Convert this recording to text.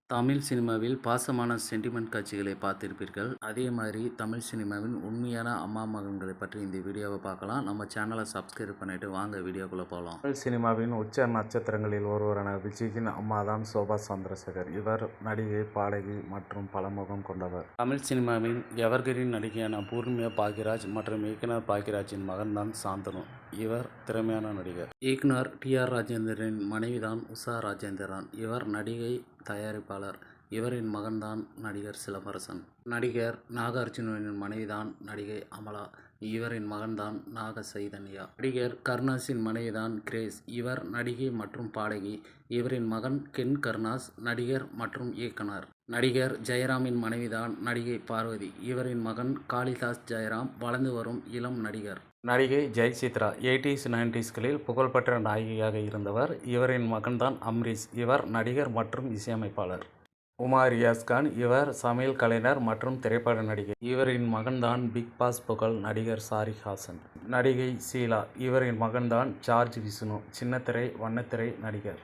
தமிழ் சினிமாவில் பாசமான சென்டிமெண்ட் காட்சிகளை பார்த்திருப்பீர்கள். அதே மாதிரி தமிழ் சினிமாவின் உண்மையான அம்மா மகன்களை பற்றி இந்த வீடியோவை பார்க்கலாம். நம்ம சேனலை சப்ஸ்கிரைப் பண்ணிட்டு வாங்க வீடியோக்குள்ளே போகலாம். தமிழ் சினிமாவின் உச்ச நட்சத்திரங்களில் ஒருவரான விஜயின் அம்மா தான் சோபா சந்திரசேகர். இவர் நடிகை, பாடகி மற்றும் பலமுகம் கொண்டவர். தமிழ் சினிமாவின் எவர்கிரீன் நடிகையான பூர்ணிமா பாக்யராஜ் மற்றும் இயக்குனர் பாக்யராஜின் மகன் தான் சாந்தனு. இவர் திறமையான நடிகர். இயக்குனர் டி.ஆர். ராஜேந்திரனின் மனைவிதான் உஷா ராஜேந்திரன். இவர் நடிகை, தயாரிப்பாளர். இவரின் மகன்தான் நடிகர் சிலம்பரசன். நடிகர் நாகார்ஜுனனின் மனைவிதான் நடிகை அமலா. இவரின் மகன்தான் நாக சைதன்யா. நடிகர் கருணாஸின் மனைவிதான் கிரேஸ். இவர் நடிகை மற்றும் பாடகி. இவரின் மகன் கென் கருணாஸ், நடிகர் மற்றும் இயக்குனர். நடிகர் ஜெயராமின் மனைவிதான் நடிகை பார்வதி. இவரின் மகன் காளிதாஸ் ஜெயராம் வளர்ந்து வரும் இளம் நடிகர். நடிகை ஜெயசித்ரா 80s 90ஸ்களில் புகழ்பெற்ற நாயகியாக இருந்தவர். இவரின் மகன்தான் அம்ரீஷ். இவர் நடிகர் மற்றும் இசையமைப்பாளர். உமா ரியாஸ்கான். இவர் சமையல் கலைஞர் மற்றும் திரைப்பட நடிகை. இவரின் மகன்தான் பிக் பாஸ் புகழ் நடிகர் சாரிக் ஹாசன். நடிகை ஷீலா. இவரின் மகன்தான் ஜார்ஜ் விஷ்ணு, சின்னத்திரை, வண்ணத்திரை நடிகர்.